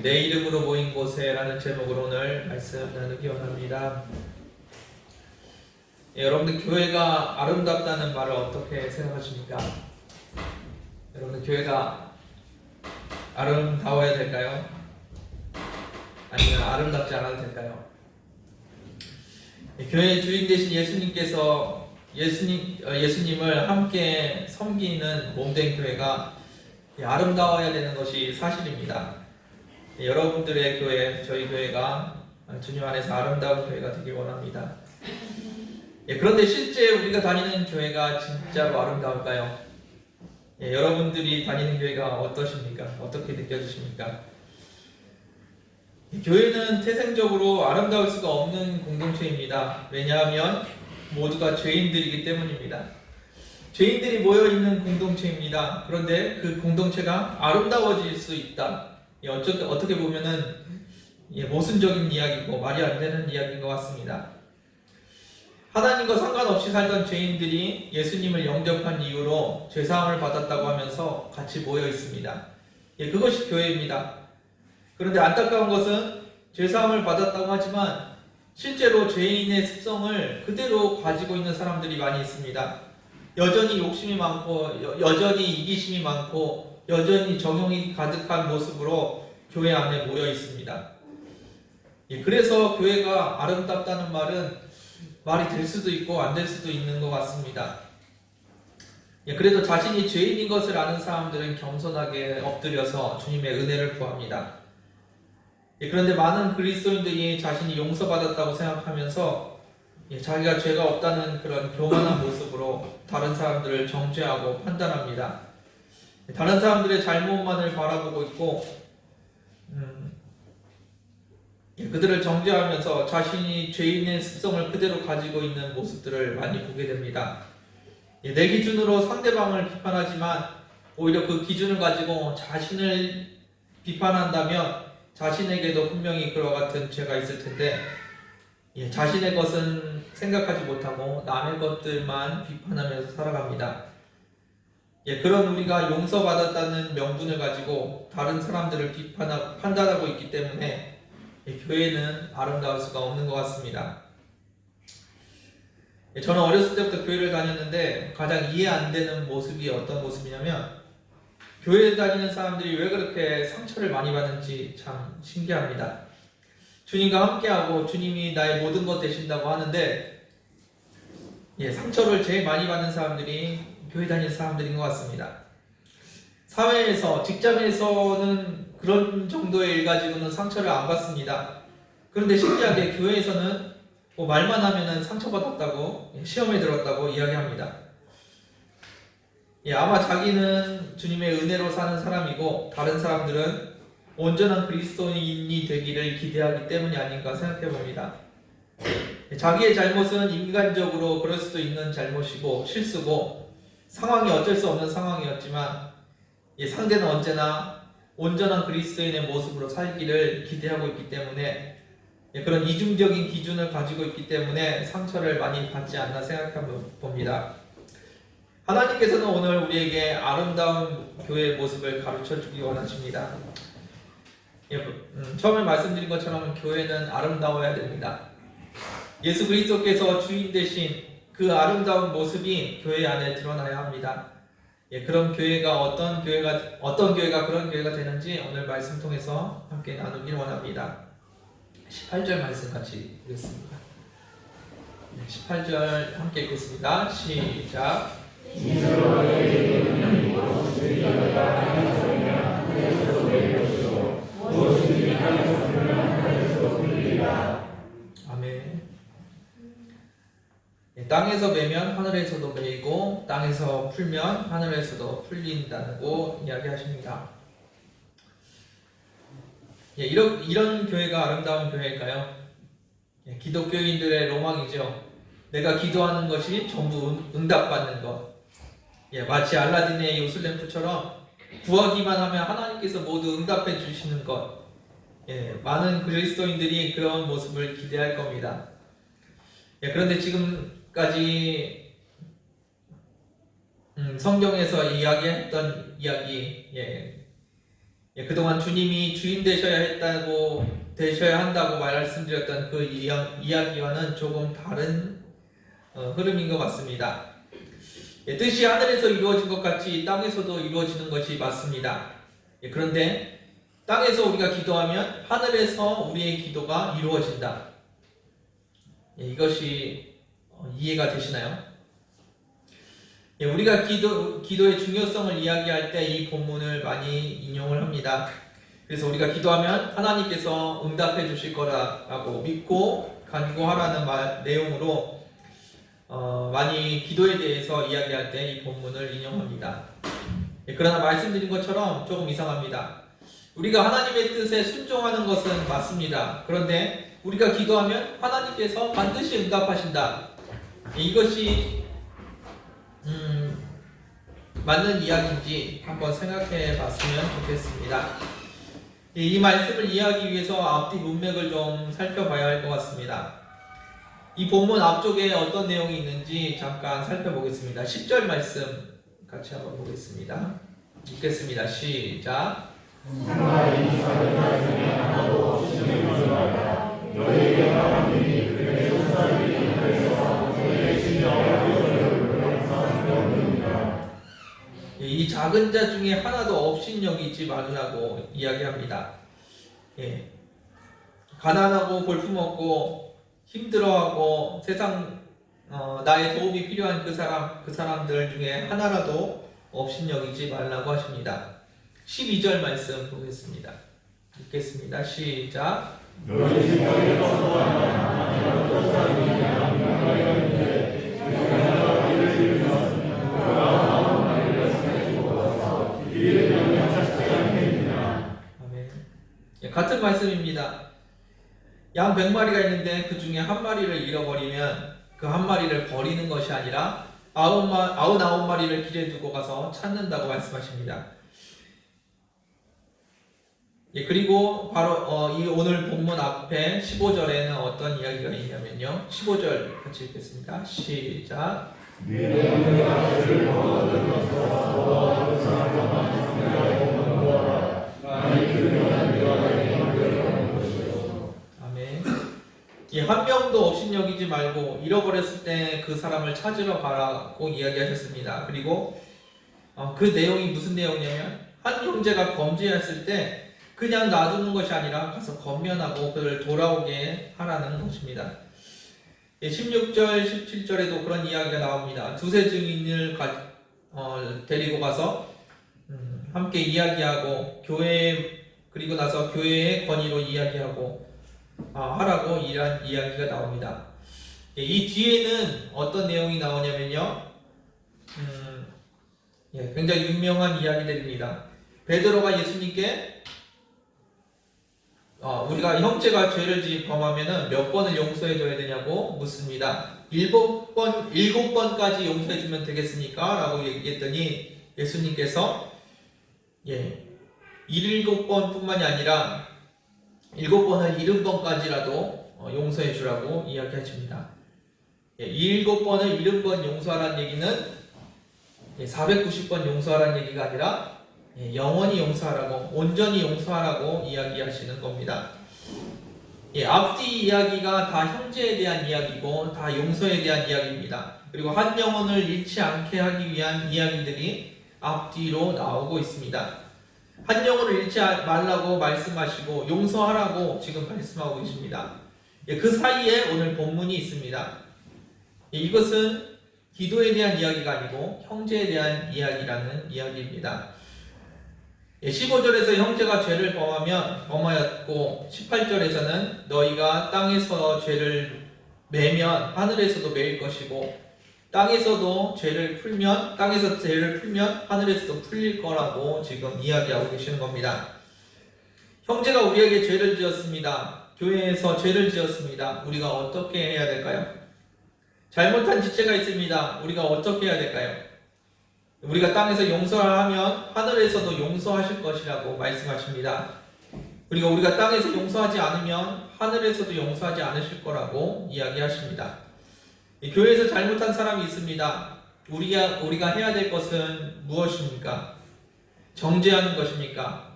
내 이름으로 모인 곳에 라는 제목으로 오늘 말씀 나누기 원합니다. 여러분들 교회가 아름답다는 말을 어떻게 생각하십니까? 여러분들 교회가 아름다워야 될까요? 아니면 아름답지 않아도 될까요? 교회의 주인 되신 예수님께서 예수님을 함께 섬기는 몸된 교회가 아름다워야 되는 것이 사실입니다. 여러분들의 교회, 저희 교회가 주님 안에서 아름다운 교회가 되길 원합니다. 그런데 실제 우리가 다니는 교회가 진짜로 아름다울까요? 여러분들이 다니는 교회가 어떠십니까? 어떻게 느껴지십니까? 교회는 태생적으로 아름다울 수가 없는 공동체입니다. 왜냐하면 모두가 죄인들이기 때문입니다. 죄인들이 모여있는 공동체입니다. 그런데 그 공동체가 아름다워질 수 있다. 어떻게 보면은 모순적인 이야기고 말이 안 되는 이야기인 것 같습니다. 하나님과 상관없이 살던 죄인들이 예수님을 영접한 이후로 죄사함을 받았다고 하면서 같이 모여 있습니다. 그것이 교회입니다. 그런데 안타까운 것은 죄사함을 받았다고 하지만 실제로 죄인의 습성을 그대로 가지고 있는 사람들이 많이 있습니다. 여전히 욕심이 많고 여전히 이기심이 많고 여전히 정욕이 가득한 모습으로 교회 안에 모여 있습니다. 그래서 교회가 아름답다는 말은 말이 될 수도 있고 안 될 수도 있는 것 같습니다. 그래도 자신이 죄인인 것을 아는 사람들은 겸손하게 엎드려서 주님의 은혜를 구합니다. 그런데 많은 그리스도인들이 자신이 용서받았다고 생각하면서 자기가 죄가 없다는 그런 교만한 모습으로 다른 사람들을 정죄하고 판단합니다. 다른 사람들의 잘못만을 바라보고 있고 그들을 정죄하면서 자신이 죄인의 습성을 그대로 가지고 있는 모습들을 많이 보게 됩니다. 내 기준으로 상대방을 비판하지만 오히려 그 기준을 가지고 자신을 비판한다면 자신에게도 분명히 그와 같은 죄가 있을 텐데 자신의 것은 생각하지 못하고 남의 것들만 비판하면서 살아갑니다. 그런 우리가 용서받았다는 명분을 가지고 다른 사람들을 판단하고 있기 때문에 교회는 아름다울 수가 없는 것 같습니다. 저는 어렸을 때부터 교회를 다녔는데 가장 이해 안 되는 모습이 어떤 모습이냐면 교회에 다니는 사람들이 왜 그렇게 상처를 많이 받는지 참 신기합니다. 주님과 함께하고 주님이 나의 모든 것 되신다고 하는데 상처를 제일 많이 받는 사람들이 교회 다니는 사람들인 것 같습니다. 사회에서, 직장에서는 그런 정도의 일 가지고는 상처를 안 받습니다. 그런데 신기하게 교회에서는 말만 하면은 상처받았다고, 시험에 들었다고 이야기합니다. 아마 자기는 주님의 은혜로 사는 사람이고 다른 사람들은 온전한 그리스도인이 되기를 기대하기 때문이 아닌가 생각해 봅니다. 자기의 잘못은 인간적으로 그럴 수도 있는 잘못이고 실수고 상황이 어쩔 수 없는 상황이었지만 상대는 언제나 온전한 그리스도인의 모습으로 살기를 기대하고 있기 때문에 그런 이중적인 기준을 가지고 있기 때문에 상처를 많이 받지 않나 생각해 봅니다. 하나님께서는 오늘 우리에게 아름다운 교회의 모습을 가르쳐 주기 원하십니다. 처음에 말씀드린 것처럼 교회는 아름다워야 됩니다. 예수 그리스도께서 주인 되신 그 아름다운 모습이 교회 안에 드러나야 합니다. 그런 교회가 어떤 교회가 그런 교회가 되는지 오늘 말씀 통해서 함께 나누길 원합니다. 18절 말씀 같이 읽겠습니다. 18절 함께 읽겠습니다. 시작. 아멘. 땅에서 매면 하늘에서도 매이고 땅에서 풀면 하늘에서도 풀린다고 이야기하십니다. 이런 교회가 아름다운 교회일까요? 기독교인들의 로망이죠. 내가 기도하는 것이 전부 응답받는 것. 마치 알라딘의 요술램프처럼 구하기만 하면 하나님께서 모두 응답해 주시는 것. 많은 그리스도인들이 그런 모습을 기대할 겁니다. 그런데 지금까지 성경에서 이야기했던 이야기, 그동안 주님이 주인 되셔야 한다고 말씀드렸던 그 이야기와는 조금 다른 흐름인 것 같습니다. 뜻이 하늘에서 이루어진 것 같이 땅에서도 이루어지는 것이 맞습니다. 그런데 땅에서 우리가 기도하면 하늘에서 우리의 기도가 이루어진다. 이것이 이해가 되시나요? 우리가 기도의 중요성을 이야기할 때 이 본문을 많이 인용을 합니다. 그래서 우리가 기도하면 하나님께서 응답해 주실 거라고 믿고 간구하라는 내용으로 많이 기도에 대해서 이야기할 때 이 본문을 인용합니다. 그러나 말씀드린 것처럼 조금 이상합니다. 우리가 하나님의 뜻에 순종하는 것은 맞습니다. 그런데 우리가 기도하면 하나님께서 반드시 응답하신다. 이것이 맞는 이야기인지 한번 생각해 봤으면 좋겠습니다. 이 말씀을 이해하기 위해서 앞뒤 문맥을 좀 살펴봐야 할 것 같습니다. 이 본문 앞쪽에 어떤 내용이 있는지 잠깐 살펴보겠습니다. 10절 말씀 같이 한번 보겠습니다. 읽겠습니다. 시작. 이 작은 자 중에 하나도 업신여기지 말라고 이야기합니다. 가난하고 볼품없고 힘들어하고 세상 나의 도움이 필요한 그 사람들 중에 하나라도 업신여기지 말라고 하십니다. 12절 말씀 보겠습니다. 읽겠습니다. 시작. 같은 말씀입니다. 양 100마리가 있는데 그 중에 한 마리를 잃어버리면 그 한 마리를 버리는 것이 아니라 99마리를 길에 두고 가서 찾는다고 말씀하십니다. 그리고 바로 이 오늘 본문 앞에 15절에는 어떤 이야기가 있냐면요. 15절 같이 읽겠습니다. 시작. 한 명도 업신여기지 말고 잃어버렸을 때 그 사람을 찾으러 가라고 이야기하셨습니다. 그리고 그 내용이 무슨 내용이냐면 한 형제가 범죄했을 때 그냥 놔두는 것이 아니라 가서 권면하고 그를 돌아오게 하라는 것입니다. 16절, 17절에도 그런 이야기가 나옵니다. 두세 증인을 데리고 가서 함께 이야기하고 그리고 나서 교회의 권위로 이야기하고 하라고 이런 이야기가 나옵니다. 이 뒤에는 어떤 내용이 나오냐면요. 굉장히 유명한 이야기들입니다. 베드로가 예수님께 우리가 형제가 죄를 범하면 몇 번을 용서해 줘야 되냐고 묻습니다. 7번까지 용서해 주면 되겠습니까? 라고 얘기했더니 예수님께서 7번 뿐만이 아니라 7번을 70번까지라도 용서해 주라고 이야기하십니다. 7번을 70번 용서하라는 얘기는 490번 용서하라는 얘기가 아니라 영원히 용서하라고, 온전히 용서하라고 이야기하시는 겁니다. 앞뒤 이야기가 다 형제에 대한 이야기고 다 용서에 대한 이야기입니다. 그리고 한 영혼을 잃지 않게 하기 위한 이야기들이 앞뒤로 나오고 있습니다. 한 영혼을 잃지 말라고 말씀하시고 용서하라고 지금 말씀하고 계십니다. 그 사이에 오늘 본문이 있습니다. 이것은 기도에 대한 이야기가 아니고 형제에 대한 이야기라는 이야기입니다. 15절에서 형제가 죄를 범하였고 18절에서는 너희가 땅에서 죄를 매면 하늘에서도 매일 것이고 땅에서 죄를 풀면 하늘에서도 풀릴 거라고 지금 이야기하고 계시는 겁니다. 형제가 우리에게 죄를 지었습니다. 교회에서 죄를 지었습니다. 우리가 어떻게 해야 될까요? 잘못한 지체가 있습니다. 우리가 어떻게 해야 될까요? 우리가 땅에서 용서하면 하늘에서도 용서하실 것이라고 말씀하십니다. 그리고 우리가 땅에서 용서하지 않으면 하늘에서도 용서하지 않으실 거라고 이야기하십니다. 교회에서 잘못한 사람이 있습니다. 우리가 해야 될 것은 무엇입니까? 정죄하는 것입니까?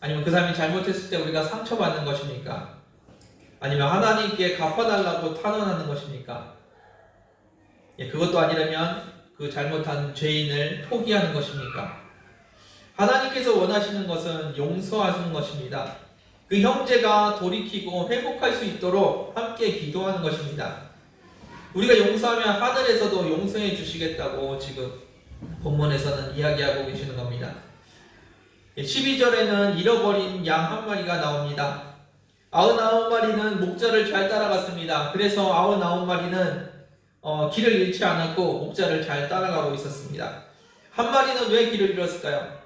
아니면 그 사람이 잘못했을 때 우리가 상처받는 것입니까? 아니면 하나님께 갚아달라고 탄원하는 것입니까? 그것도 아니라면 그 잘못한 죄인을 포기하는 것입니까? 하나님께서 원하시는 것은 용서하는 것입니다. 그 형제가 돌이키고 회복할 수 있도록 함께 기도하는 것입니다. 우리가 용서하면 하늘에서도 용서해 주시겠다고 지금 본문에서는 이야기하고 계시는 겁니다. 12절에는 잃어버린 양 한 마리가 나옵니다. 99마리는 목자를 잘 따라갔습니다. 그래서 99마리는 길을 잃지 않았고 목자를 잘 따라가고 있었습니다. 한 마리는 왜 길을 잃었을까요?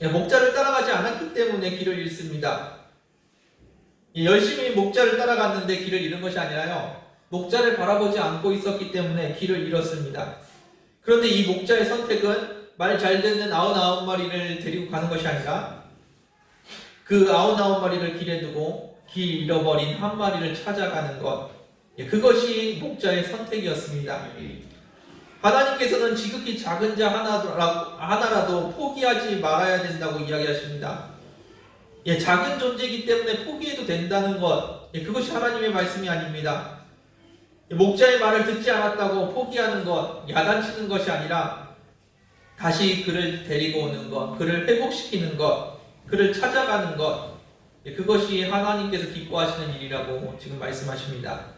목자를 따라가지 않았기 때문에 길을 잃습니다. 열심히 목자를 따라갔는데 길을 잃은 것이 아니라요, 목자를 바라보지 않고 있었기 때문에 길을 잃었습니다. 그런데 이 목자의 선택은 말 잘 듣는 99마리를 데리고 가는 것이 아니라 그 99마리를 길에 두고 길 잃어버린 한 마리를 찾아가는 것, 그것이 목자의 선택이었습니다. 하나님께서는 지극히 작은 자 하나라도 포기하지 말아야 된다고 이야기하십니다. 작은 존재이기 때문에 포기해도 된다는 것, 그것이 하나님의 말씀이 아닙니다. 목자의 말을 듣지 않았다고 포기하는 것, 야단치는 것이 아니라 다시 그를 데리고 오는 것, 그를 회복시키는 것, 그를 찾아가는 것, 그것이 하나님께서 기뻐하시는 일이라고 지금 말씀하십니다.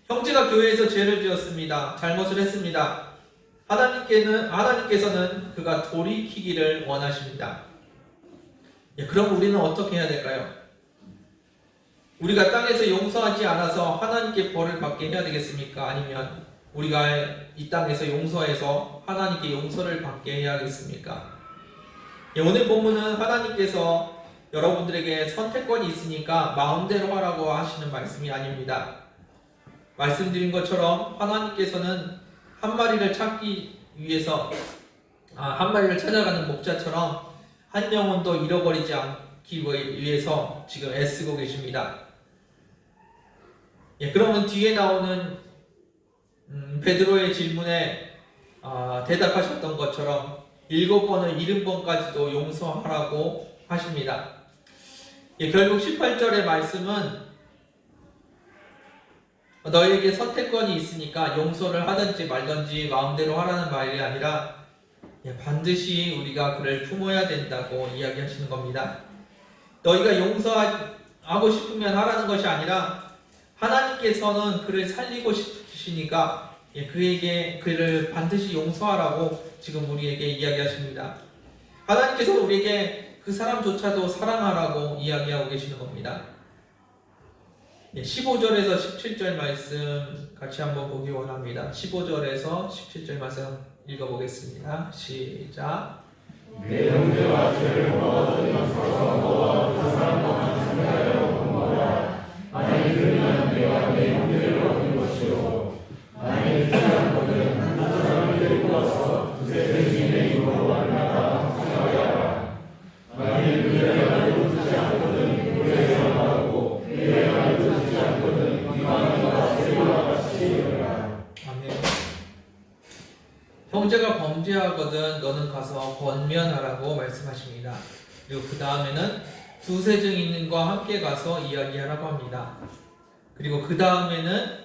형제가 교회에서 죄를 지었습니다. 잘못을 했습니다. 하나님께서는 그가 돌이키기를 원하십니다. 그럼 우리는 어떻게 해야 될까요? 우리가 땅에서 용서하지 않아서 하나님께 벌을 받게 해야 되겠습니까? 아니면 우리가 이 땅에서 용서해서 하나님께 용서를 받게 해야겠습니까? 오늘 본문은 하나님께서 여러분들에게 선택권이 있으니까 마음대로 하라고 하시는 말씀이 아닙니다. 말씀드린 것처럼 하나님께서는 한 마리를 찾기 위해서 한 마리를 찾아가는 목자처럼 한 영혼도 잃어버리지 않기 위해서 지금 애쓰고 계십니다. 그러면 뒤에 나오는 베드로의 질문에 대답하셨던 것처럼 7번을 70번까지도 용서하라고 하십니다. 결국 18절의 말씀은 너에게 선택권이 있으니까 용서를 하든지 말든지 마음대로 하라는 말이 아니라 반드시 우리가 그를 품어야 된다고 이야기하시는 겁니다. 너희가 용서하고 싶으면 하라는 것이 아니라 하나님께서는 그를 살리고 싶으시니까 그를 반드시 용서하라고 지금 우리에게 이야기하십니다. 하나님께서 우리에게 그 사람조차도 사랑하라고 이야기하고 계시는 겁니다. 15절에서 17절 말씀 같이 한번 보기 원합니다. 15절에서 17절 말씀 읽어보겠습니다. 시작. 내 형제와 죄를 범하여서 너와 그 사람과 상대하여 범하라. 만일 그러면 내가 내 형제를 얻는 것이요, 만일 그렇지 않거든 한 사람을 데리고 와서 두세 주인의 입으로 만나가 상하여라. 만일 그의 말을 듣지 않거든 교회에서 말하고 그의 말을 듣지 않거든 이방인과 세리와 같이 되리라. 아멘. 형제가 범죄하거든 너는 가서 권면하라고 말씀하십니다. 그리고 그 다음에는 두세 증인과 함께 가서 이야기하라고 합니다. 그리고 그 다음에는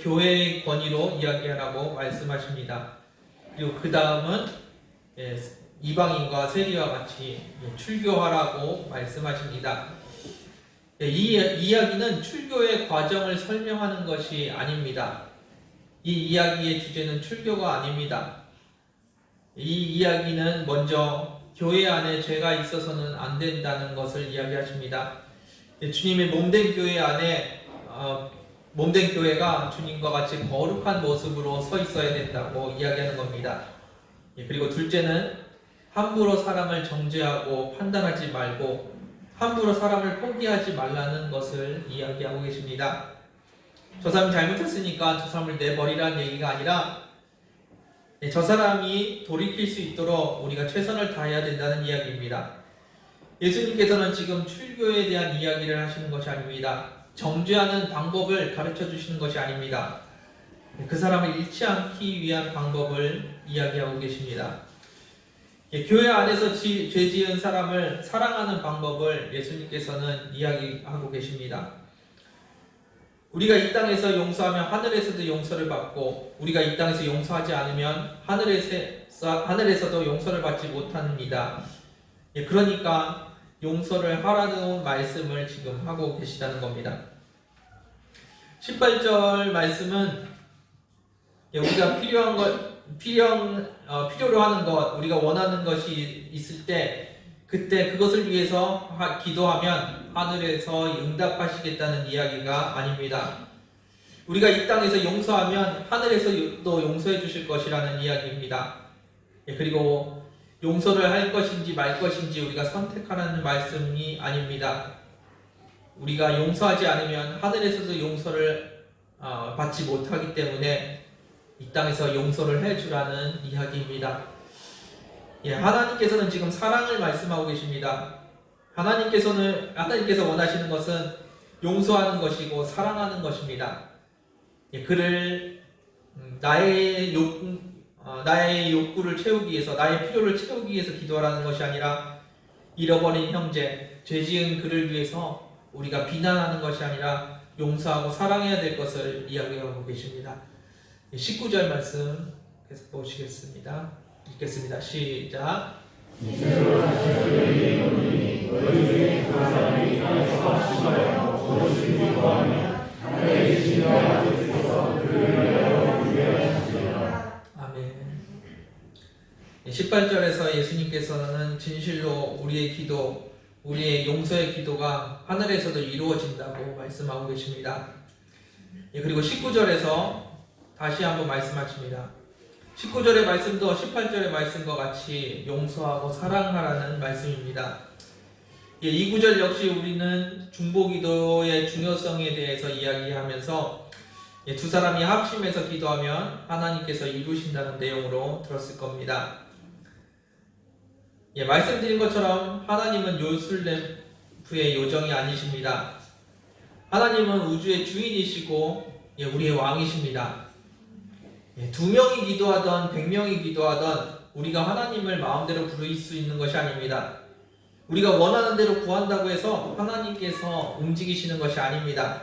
교회의 권위로 이야기하라고 말씀하십니다. 그리고 그 다음은 이방인과 세리와 같이 출교하라고 말씀하십니다. 이 이야기는 출교의 과정을 설명하는 것이 아닙니다. 이 이야기의 주제는 출교가 아닙니다. 이 이야기는 먼저 교회 안에 죄가 있어서는 안 된다는 것을 이야기하십니다. 주님의 몸된 교회 안에 몸된 교회가 주님과 같이 거룩한 모습으로 서 있어야 된다고 이야기하는 겁니다. 그리고 둘째는 함부로 사람을 정죄하고 판단하지 말고 함부로 사람을 포기하지 말라는 것을 이야기하고 계십니다. 저 사람이 잘못했으니까 저 사람을 내버리라는 얘기가 아니라 저 사람이 돌이킬 수 있도록 우리가 최선을 다해야 된다는 이야기입니다. 예수님께서는 지금 출교에 대한 이야기를 하시는 것이 아닙니다. 정죄하는 방법을 가르쳐 주시는 것이 아닙니다. 그 사람을 잃지 않기 위한 방법을 이야기하고 계십니다. 교회 안에서 죄 지은 사람을 사랑하는 방법을 예수님께서는 이야기하고 계십니다. 우리가 이 땅에서 용서하면 하늘에서도 용서를 받고, 우리가 이 땅에서 용서하지 않으면 하늘에서도 용서를 받지 못합니다. 그러니까 용서를 하라는 말씀을 지금 하고 계시다는 겁니다. 18절 말씀은 우리가 필요로 하는 것, 우리가 원하는 것이 있을 때 그때 그것을 위해서 기도하면 하늘에서 응답하시겠다는 이야기가 아닙니다. 우리가 이 땅에서 용서하면 하늘에서도 용서해 주실 것이라는 이야기입니다. 그리고 용서를 할 것인지 말 것인지 우리가 선택하라는 말씀이 아닙니다. 우리가 용서하지 않으면 하늘에서도 용서를 받지 못하기 때문에 이 땅에서 용서를 해주라는 이야기입니다. 하나님께서는 지금 사랑을 말씀하고 계십니다. 하나님께서 원하시는 것은 용서하는 것이고 사랑하는 것입니다. 그를 나의 욕구를 채우기 위해서, 나의 필요를 채우기 위해서 기도하라는 것이 아니라, 잃어버린 형제, 죄지은 그를 위해서 우리가 비난하는 것이 아니라 용서하고 사랑해야 될 것을 이야기하고 계십니다. 19절 말씀 계속 보시겠습니다. 읽겠습니다. 시작. 이제로 다시 너희에게 이르노니 너희 중에 그 사람이 땅에서 합심하여 무엇을 기도하면 하나님의 계신 너희 아버지께서 그를 위하여 준비하시리라. 아멘. 18절에서 예수님께서는 진실로 우리의 기도, 우리의 용서의 기도가 하늘에서도 이루어진다고 말씀하고 계십니다. 그리고 19절에서 다시 한번 말씀하십니다. 19절의 말씀도 18절의 말씀과 같이 용서하고 사랑하라는 말씀입니다. 이 구절 역시 우리는 중보기도의 중요성에 대해서 이야기하면서 두 사람이 합심해서 기도하면 하나님께서 이루신다는 내용으로 들었을 겁니다. 말씀드린 것처럼 하나님은 요술램프의 요정이 아니십니다. 하나님은 우주의 주인이시고 우리의 왕이십니다. 2명이 기도하던 100명이 기도하던 우리가 하나님을 마음대로 부를 수 있는 것이 아닙니다. 우리가 원하는 대로 구한다고 해서 하나님께서 움직이시는 것이 아닙니다.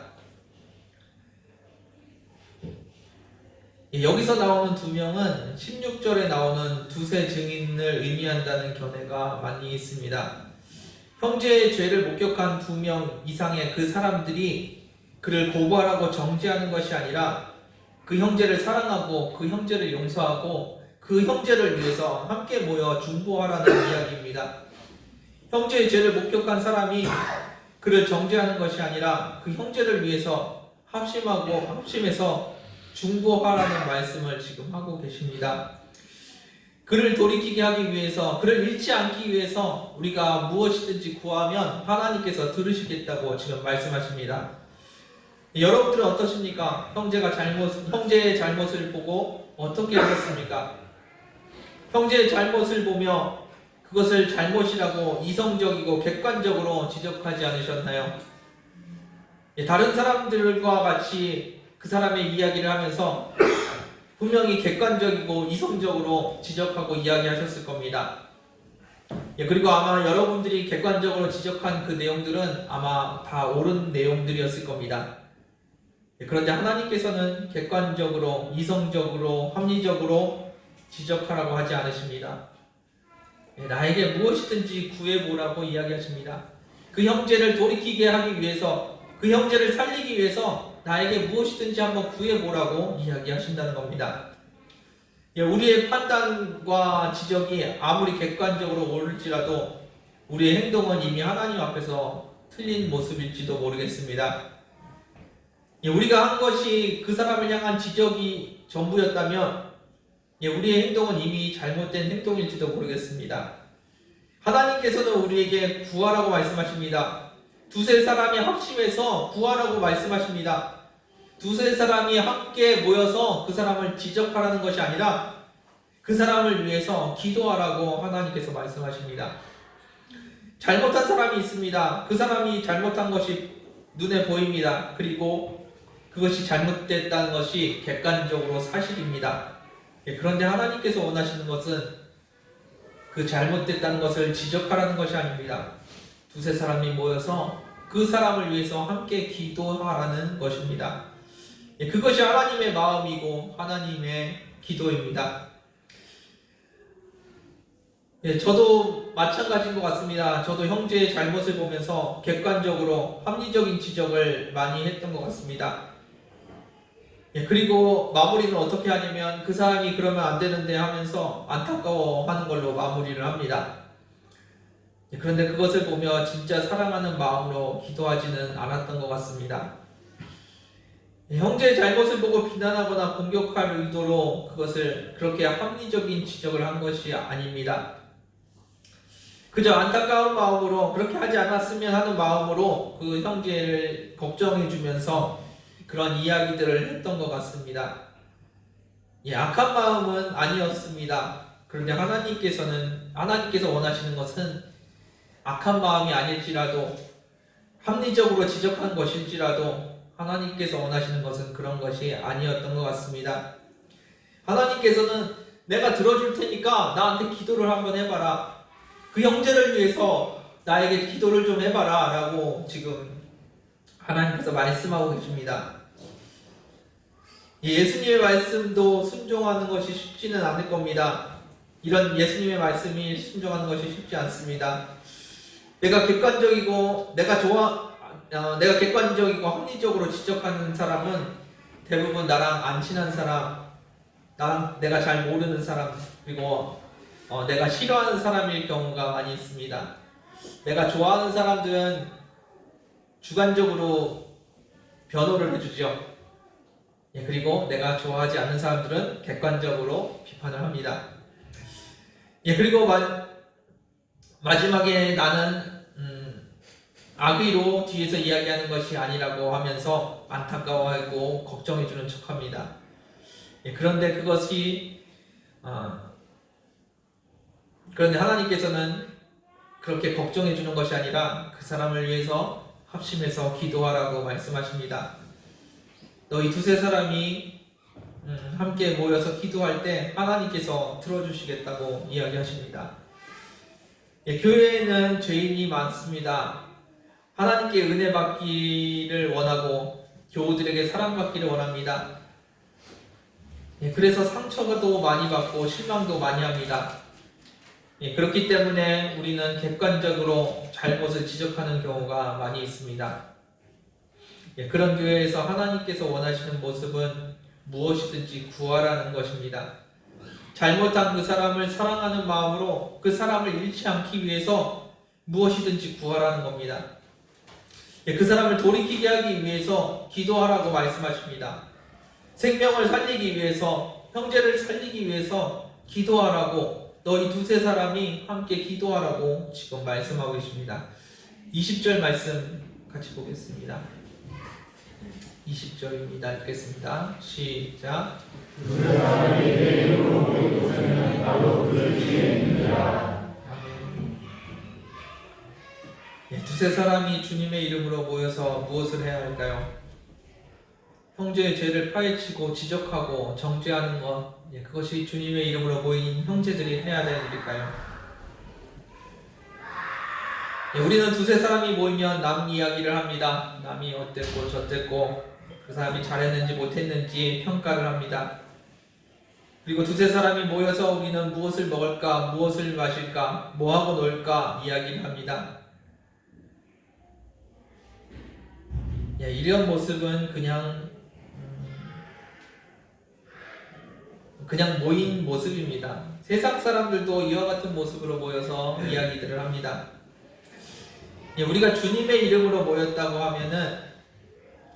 여기서 나오는 2명은 16절에 나오는 두세 증인을 의미한다는 견해가 많이 있습니다. 형제의 죄를 목격한 2명 이상의 그 사람들이 그를 고발하고 정죄하는 것이 아니라 그 형제를 사랑하고 그 형제를 용서하고 그 형제를 위해서 함께 모여 중보하라는 이야기입니다. 형제의 죄를 목격한 사람이 그를 정죄하는 것이 아니라 그 형제를 위해서 합심해서 중보하라는 말씀을 지금 하고 계십니다. 그를 돌이키게 하기 위해서, 그를 잃지 않기 위해서 우리가 무엇이든지 구하면 하나님께서 들으시겠다고 지금 말씀하십니다. 여러분들은 어떠십니까? 형제의 잘못을 보고 어떻게 하겠습니까? 형제의 잘못을 보며 그것을 잘못이라고 이성적이고 객관적으로 지적하지 않으셨나요? 다른 사람들과 같이 그 사람의 이야기를 하면서 분명히 객관적이고 이성적으로 지적하고 이야기하셨을 겁니다. 그리고 아마 여러분들이 객관적으로 지적한 그 내용들은 아마 다 옳은 내용들이었을 겁니다. 그런데 하나님께서는 객관적으로, 이성적으로, 합리적으로 지적하라고 하지 않으십니다. 나에게 무엇이든지 구해보라고 이야기하십니다. 그 형제를 돌이키게 하기 위해서, 그 형제를 살리기 위해서 나에게 무엇이든지 한번 구해보라고 이야기하신다는 겁니다. 우리의 판단과 지적이 아무리 객관적으로 옳을지라도 우리의 행동은 이미 하나님 앞에서 틀린 모습일지도 모르겠습니다. 우리가 한 것이 그 사람을 향한 지적이 전부였다면 우리의 행동은 이미 잘못된 행동일지도 모르겠습니다. 하나님께서는 우리에게 구하라고 말씀하십니다. 두세 사람이 합심해서 구하라고 말씀하십니다. 두세 사람이 함께 모여서 그 사람을 지적하라는 것이 아니라 그 사람을 위해서 기도하라고 하나님께서 말씀하십니다. 잘못한 사람이 있습니다. 그 사람이 잘못한 것이 눈에 보입니다. 그리고 그것이 잘못됐다는 것이 객관적으로 사실입니다. 그런데 하나님께서 원하시는 것은 그 잘못됐다는 것을 지적하라는 것이 아닙니다. 두세 사람이 모여서 그 사람을 위해서 함께 기도하라는 것입니다. 그것이 하나님의 마음이고 하나님의 기도입니다. 저도 마찬가지인 것 같습니다. 저도 형제의 잘못을 보면서 객관적으로 합리적인 지적을 많이 했던 것 같습니다. 그리고 마무리는 어떻게 하냐면 그 사람이 그러면 안 되는데 하면서 안타까워하는 걸로 마무리를 합니다. 그런데 그것을 보며 진짜 사랑하는 마음으로 기도하지는 않았던 것 같습니다. 형제의 잘못을 보고 비난하거나 공격할 의도로 그것을 그렇게 합리적인 지적을 한 것이 아닙니다. 그저 안타까운 마음으로 그렇게 하지 않았으면 하는 마음으로 그 형제를 걱정해주면서 그런 이야기들을 했던 것 같습니다. 악한 마음은 아니었습니다. 그런데 하나님께서 원하시는 것은 악한 마음이 아닐지라도 합리적으로 지적한 것일지라도 하나님께서 원하시는 것은 그런 것이 아니었던 것 같습니다. 하나님께서는 내가 들어줄 테니까 나한테 기도를 한번 해봐라. 그 형제를 위해서 나에게 기도를 좀 해봐라 라고 지금 하나님께서 말씀하고 계십니다. 예수님의 말씀도 순종하는 것이 쉽지는 않을 겁니다. 이런 예수님의 말씀이 순종하는 것이 쉽지 않습니다. 내가 객관적이고 합리적으로 지적하는 사람은 대부분 나랑 안 친한 사람, 내가 잘 모르는 사람, 그리고 내가 싫어하는 사람일 경우가 많이 있습니다. 내가 좋아하는 사람들은 주관적으로 변호를 해주죠. 그리고 내가 좋아하지 않는 사람들은 객관적으로 비판을 합니다. 그리고 마지막에 나는 악의로 뒤에서 이야기하는 것이 아니라고 하면서 안타까워하고 걱정해주는 척합니다. 그런데 그런데 하나님께서는 그렇게 걱정해주는 것이 아니라 그 사람을 위해서 합심해서 기도하라고 말씀하십니다. 너희 두세 사람이 함께 모여서 기도할 때 하나님께서 들어주시겠다고 이야기하십니다. 교회에는 죄인이 많습니다. 하나님께 은혜 받기를 원하고 교우들에게 사랑받기를 원합니다. 그래서 상처도 많이 받고 실망도 많이 합니다. 그렇기 때문에 우리는 객관적으로 잘못을 지적하는 경우가 많이 있습니다. 그런 교회에서 하나님께서 원하시는 모습은 무엇이든지 구하라는 것입니다. 잘못한 그 사람을 사랑하는 마음으로 그 사람을 잃지 않기 위해서 무엇이든지 구하라는 겁니다. 그 사람을 돌이키게 하기 위해서 기도하라고 말씀하십니다. 생명을 살리기 위해서, 형제를 살리기 위해서 기도하라고, 너희 두세 사람이 함께 기도하라고 지금 말씀하고 계십니다. 20절 말씀 같이 보겠습니다. 20절입니다. 읽겠습니다. 시작. 두세 사람이 내 이름으로 모인 곳에는 나도 그 중에 있느니라. 두세 사람이 주님의 이름으로 모여서 무엇을 해야 할까요? 형제의 죄를 파헤치고 지적하고 정죄하는 것, 그것이 주님의 이름으로 모인 형제들이 해야 되는 일일까요? 우리는 두세 사람이 모이면 남 이야기를 합니다. 남이 어땠고 저땠고 그 사람이 잘했는지 못했는지 평가를 합니다. 그리고 두세 사람이 모여서 우리는 무엇을 먹을까, 무엇을 마실까, 뭐하고 놀까 이야기를 합니다. 이런 모습은 그냥 모인 모습입니다. 세상 사람들도 이와 같은 모습으로 모여서 이야기들을 합니다. 우리가 주님의 이름으로 모였다고 하면은,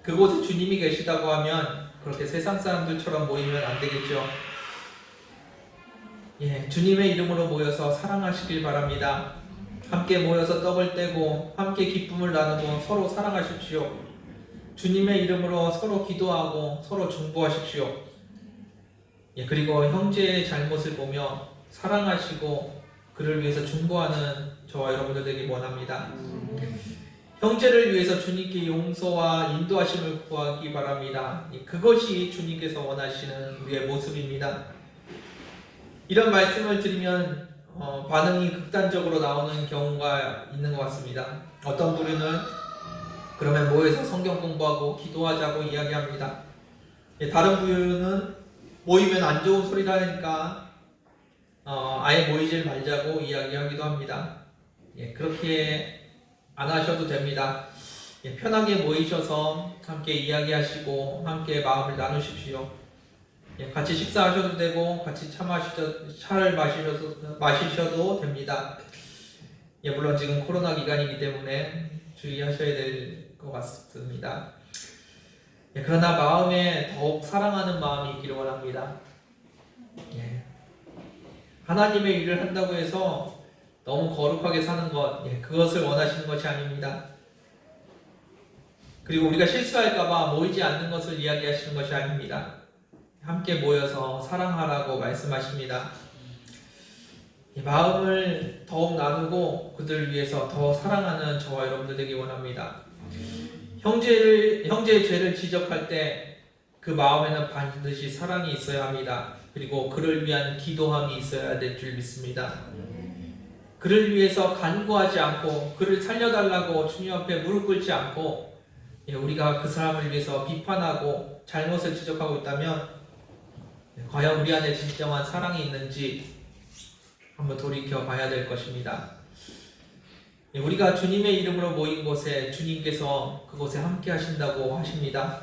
그곳에 주님이 계시다고 하면 그렇게 세상 사람들처럼 모이면 안 되겠죠. 주님의 이름으로 모여서 사랑하시길 바랍니다. 함께 모여서 떡을 떼고 함께 기쁨을 나누고 서로 사랑하십시오. 주님의 이름으로 서로 기도하고 서로 중보하십시오. 그리고 형제의 잘못을 보며 사랑하시고 그를 위해서 중보하는 저와 여러분들 되기 원합니다. 형제를 위해서 주님께 용서와 인도하심을 구하기 바랍니다. 그것이 주님께서 원하시는 우리의 모습입니다. 이런 말씀을 드리면 반응이 극단적으로 나오는 경우가 있는 것 같습니다. 어떤 부류는 그러면 모여서 성경 공부하고 기도하자고 이야기합니다. 다른 부류는 모이면 안 좋은 소리라 하니까 아예 모이질 말자고 이야기하기도 합니다. 그렇게 안 하셔도 됩니다. 편하게 모이셔서 함께 이야기하시고 함께 마음을 나누십시오. 같이 식사하셔도 되고 같이 차를 마시셔도 됩니다. 물론 지금 코로나 기간이기 때문에 주의하셔야 될 것 같습니다. 그러나 마음에 더욱 사랑하는 마음이 있기를 원합니다. 하나님의 일을 한다고 해서 너무 거룩하게 사는 것, 그것을 원하시는 것이 아닙니다. 그리고 우리가 실수할까봐 모이지 않는 것을 이야기하시는 것이 아닙니다. 함께 모여서 사랑하라고 말씀하십니다. 마음을 더욱 나누고 그들을 위해서 더 사랑하는 저와 여러분들 되기 원합니다. 형제의 죄를 지적할 때 그 마음에는 반드시 사랑이 있어야 합니다. 그리고 그를 위한 기도함이 있어야 될 줄 믿습니다. 그를 위해서 간구하지 않고 그를 살려달라고 주님 앞에 무릎 꿇지 않고 우리가 그 사람을 위해서 비판하고 잘못을 지적하고 있다면 과연 우리 안에 진정한 사랑이 있는지 한번 돌이켜 봐야 될 것입니다. 우리가 주님의 이름으로 모인 곳에 주님께서 그곳에 함께 하신다고 하십니다.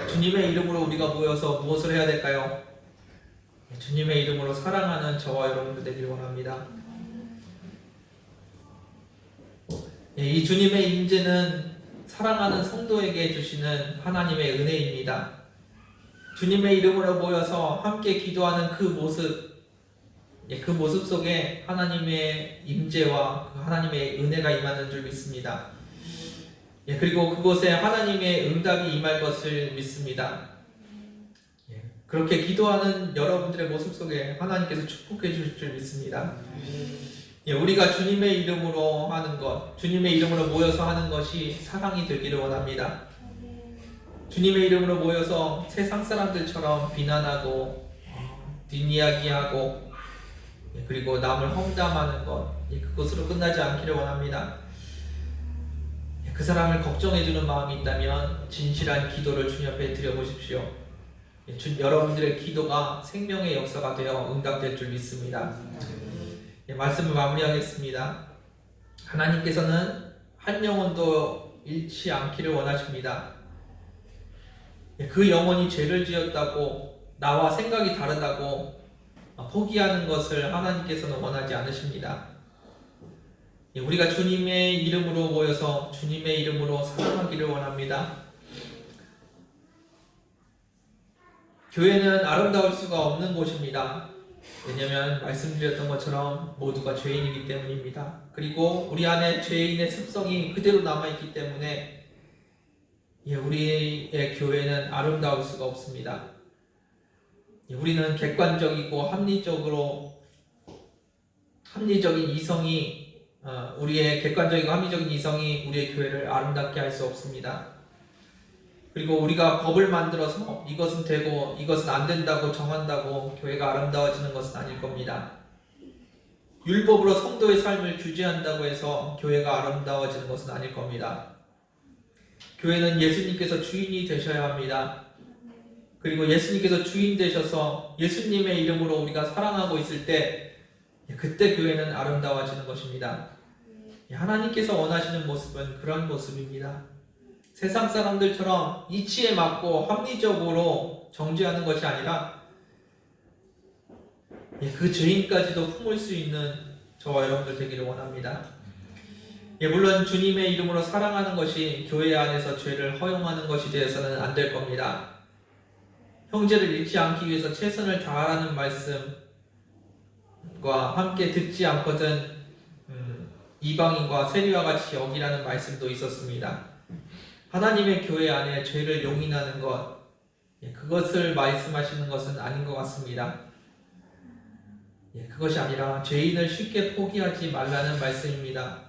주님의 이름으로 우리가 모여서 무엇을 해야 될까요? 주님의 이름으로 사랑하는 저와 여러분들 되길 원합니다. 이 주님의 임재는 사랑하는 성도에게 주시는 하나님의 은혜입니다. 주님의 이름으로 모여서 함께 기도하는 그 모습 속에 하나님의 임재와 하나님의 은혜가 임하는 줄 믿습니다. 그리고 그곳에 하나님의 응답이 임할 것을 믿습니다. 그렇게 기도하는 여러분들의 모습 속에 하나님께서 축복해 주실 줄 믿습니다. 우리가 주님의 이름으로 하는 것, 주님의 이름으로 모여서 하는 것이 사랑이 되기를 원합니다. 주님의 이름으로 모여서 세상 사람들처럼 비난하고 뒷이야기하고 그리고 남을 험담하는 것, 그것으로 끝나지 않기를 원합니다. 그 사람을 걱정해주는 마음이 있다면 진실한 기도를 주님 앞에 드려보십시오. 여러분들의 기도가 생명의 역사가 되어 응답될 줄 믿습니다. 말씀을 마무리하겠습니다. 하나님께서는 한 영혼도 잃지 않기를 원하십니다. 그 영혼이 죄를 지었다고 나와 생각이 다르다고 포기하는 것을 하나님께서는 원하지 않으십니다. 우리가 주님의 이름으로 모여서 주님의 이름으로 사랑하기를 원합니다. 교회는 아름다울 수가 없는 곳입니다. 왜냐하면 말씀드렸던 것처럼 모두가 죄인이기 때문입니다. 그리고 우리 안에 죄인의 습성이 그대로 남아있기 때문에 우리의 교회는 아름다울 수가 없습니다. 우리는 객관적이고 합리적인 이성이 우리의 객관적이고 합리적인 이성이 우리의 교회를 아름답게 할 수 없습니다. 그리고 우리가 법을 만들어서 이것은 되고 이것은 안 된다고 정한다고 교회가 아름다워지는 것은 아닐 겁니다. 율법으로 성도의 삶을 규제한다고 해서 교회가 아름다워지는 것은 아닐 겁니다. 교회는 예수님께서 주인이 되셔야 합니다. 그리고 예수님께서 주인 되셔서 예수님의 이름으로 우리가 사랑하고 있을 때 그때 교회는 아름다워지는 것입니다. 하나님께서 원하시는 모습은 그런 모습입니다. 세상 사람들처럼 이치에 맞고 합리적으로 정죄하는 것이 아니라 그 죄인까지도 품을 수 있는 저와 여러분들 되기를 원합니다. 물론 주님의 이름으로 사랑하는 것이 교회 안에서 죄를 허용하는 것이 되어서는 안 될 겁니다. 형제를 잃지 않기 위해서 최선을 다하라는 말씀과 함께 듣지 않거든 이방인과 세리와 같이 여기라는 말씀도 있었습니다. 하나님의 교회 안에 죄를 용인하는 것, 그것을 말씀하시는 것은 아닌 것 같습니다. 그것이 아니라 죄인을 쉽게 포기하지 말라는 말씀입니다.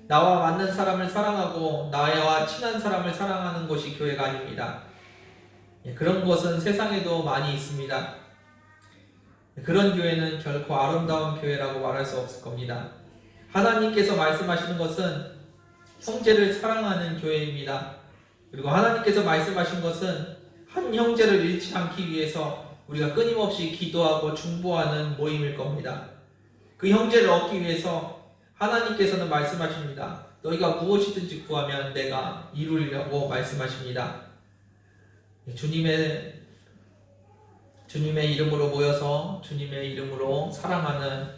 나와 맞는 사람을 사랑하고 나와 친한 사람을 사랑하는 것이 교회가 아닙니다. 그런 것은 세상에도 많이 있습니다. 그런 교회는 결코 아름다운 교회라고 말할 수 없을 겁니다. 하나님께서 말씀하시는 것은 형제를 사랑하는 교회입니다. 그리고 하나님께서 말씀하신 것은 한 형제를 잃지 않기 위해서 우리가 끊임없이 기도하고 중보하는 모임일 겁니다. 그 형제를 얻기 위해서 하나님께서는 말씀하십니다. 너희가 무엇이든지 구하면 내가 이루리라고 말씀하십니다. 주님의 이름으로 모여서 주님의 이름으로 사랑하는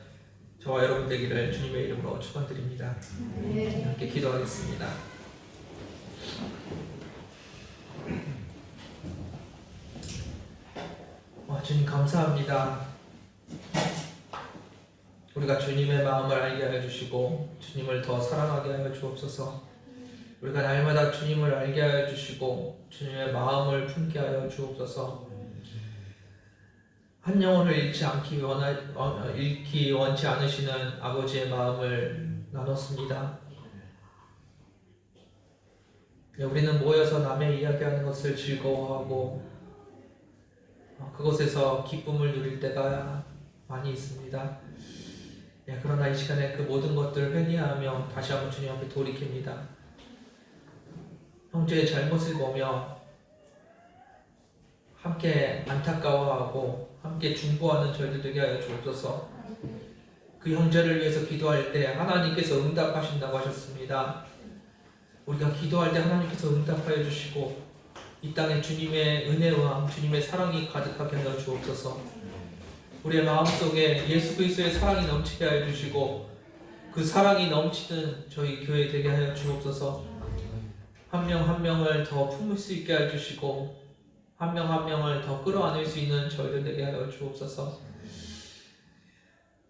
저와 여러분 되기를 주님의 이름으로 축원드립니다. 함께 기도하겠습니다. 주님 감사합니다. 우리가 주님의 마음을 알게 하여 주시고 주님을 더 사랑하게 하여 주옵소서. 우리가 날마다 주님을 알게 하여 주시고 주님의 마음을 품게 하여 주옵소서. 한 영혼을 잃기 원치 않으시는 아버지의 마음을 나눴습니다. 우리는 모여서 남의 이야기하는 것을 즐거워하고 그곳에서 기쁨을 누릴 때가 많이 있습니다. 그러나 이 시간에 그 모든 것들을 회개하며 다시 한번 주님 앞에 돌이킵니다. 형제의 잘못을 보며 함께 안타까워하고 함께 중보하는 저희들 되게 하여 주옵소서. 그 형제를 위해서 기도할 때 하나님께서 응답하신다고 하셨습니다. 우리가 기도할 때 하나님께서 응답하여 주시고 이 땅에 주님의 은혜와 주님의 사랑이 가득하게 하여 주옵소서. 우리의 마음속에 예수 그리스도의 사랑이 넘치게 하여 주시고 그 사랑이 넘치는 저희 교회 되게 하여 주옵소서. 한 명 한 명을 더 품을 수 있게 하여 주시고 한 명 한 명을 더 끌어안을 수 있는 저희들 되게 하여 주옵소서.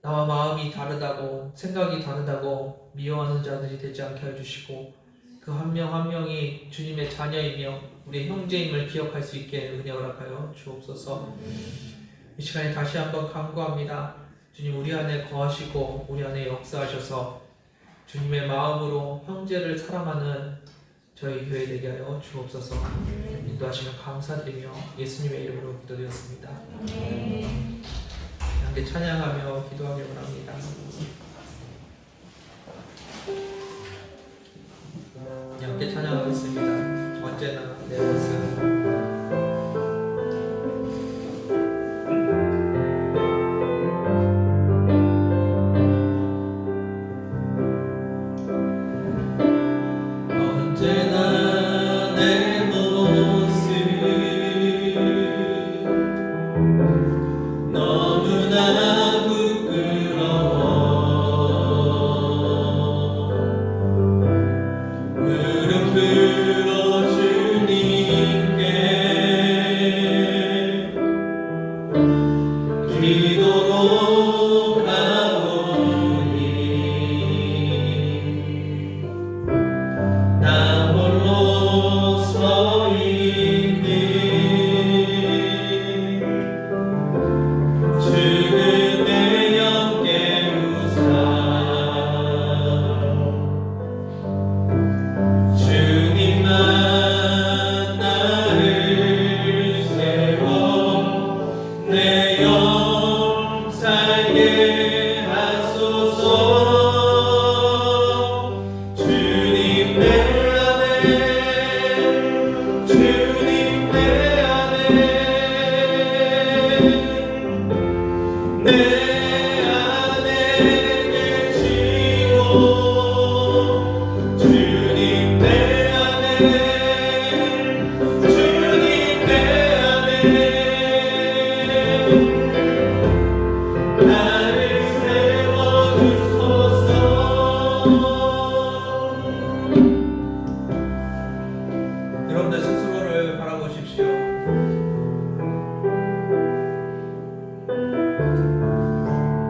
나와 마음이 다르다고 생각이 다르다고 미워하는 자들이 되지 않게 하여 주시고 그 한 명 한 명이 주님의 자녀이며 우리의 형제임을 기억할 수 있게 은혜 허락하여 주옵소서. 이 시간에 다시 한번 간구합니다. 주님 우리 안에 거하시고 우리 안에 역사하셔서 주님의 마음으로 형제를 사랑하는 저희 교회 되게 하여 주옵소서. 인도하시면 감사드리며 예수님의 이름으로 기도드렸습니다. 함께 찬양하며 기도하기 원합니다. 함께 찬양하겠습니다. 언제나 내 모습. 여러분들 스스로를 바라보십시오.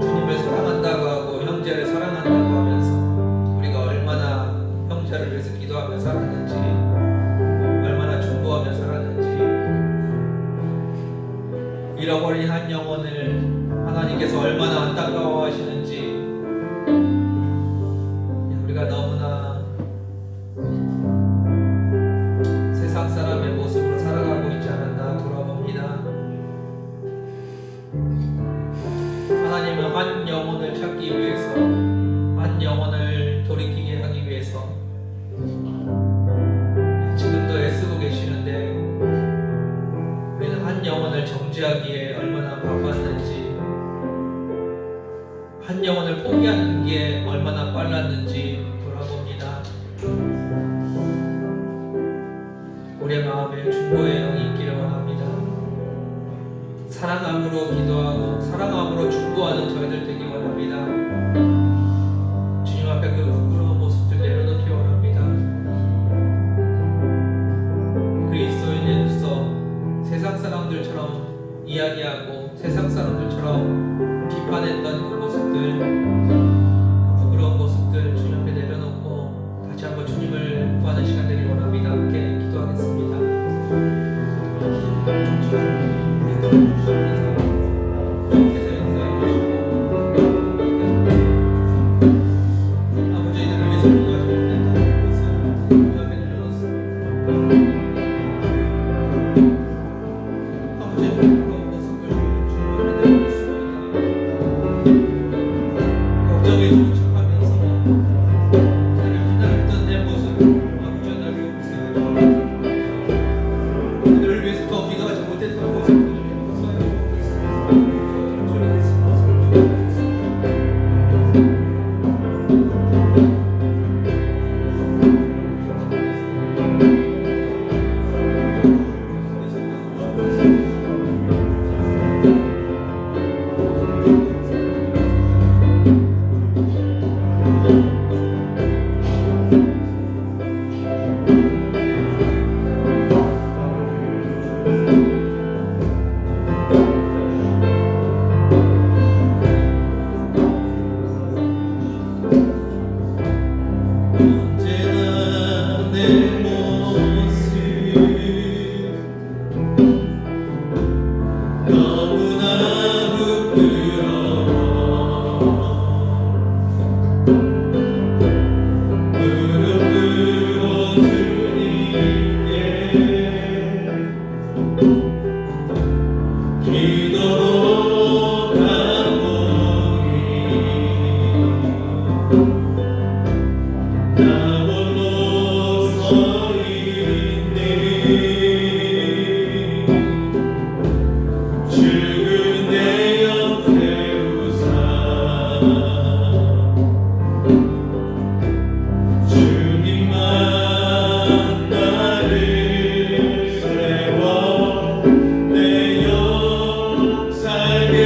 주님을 사랑한다고 하고 형제를 사랑한다고 하면서 우리가 얼마나 형제를 위해서 기도하며 살았는지, 얼마나 중보하며 살았는지, 잃어버린 한 영혼을 하나님께서 얼마나 안타까워하시는지 우리가 너무나 세상 사람의 모습으로 살아가고 있지 않았나 돌아봅니다. 한 영혼을 찾기 위해서, 한 영혼을 돌이키게 하기 위해서 지금도 애쓰고 계시는데, 우리는 한 영혼을 정죄하기에 얼마나 바빴는지, 한 영혼을 포기하는 게 얼마나 빨랐는지 돌아봅니다. 우리의 마음에 중보의 영이 있기를 원합니다. 사랑함으로 기도하고 사랑함으로 중보하는 저희들 되기 원합니다. 주님 앞에 그 부끄러운 모습들 내려놓기 원합니다. 그리스도인으로서 세상 사람들처럼 이야기하고 세상 사람들처럼 비판했던 그 모습들, 그 부끄러운 모습들 주님 앞에 내려놓고 다시 한번 주님을 구하는 시간 되길 원합니다. 함께 기도하겠습니다. 아버지들을 위해서 기도하지 못했다는 것을 주님 앞에 내려놓습니다. 아버지의 부끄러운 모습을 주님 앞에 내려놓습니다. 걱정에 부축하면서 나를 비난했던 내 모습, 아버지와 나를 용서하여 그들을 위해서 더 기도하지 못했던 모습들을 용서하여 언제나 내 모습 너무나 부끄러워 무릎으로 주님께 기도로 가오니 나 홀로 서 있네. 죽은 내 옆에 우사 주님만 나를 세워 내 영 살게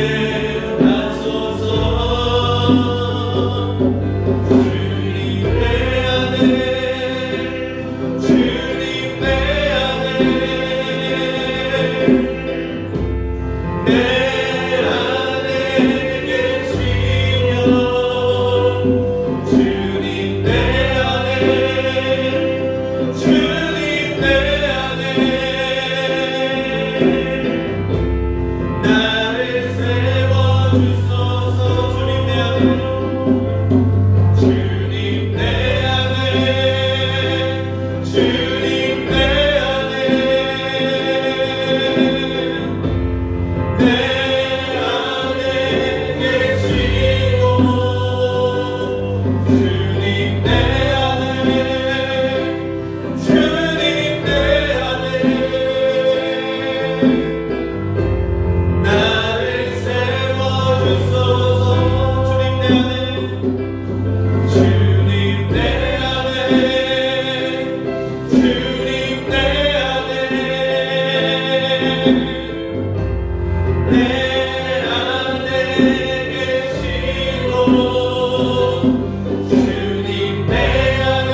하소서. 주님 내 안에 주님 내 안에 내 안에 계시며 주님 내 안에 주님 내 안에 나를 세워주소서. 주님 내 안에 주님 내 안에 주님 내 안에 내 안에 계시고 주님 내 안에 주님 내 안에 나를 세워주소서. 주님 내 안에 주님 내 안에 주님 내 안에 내 안에 계시고 주님 내 안에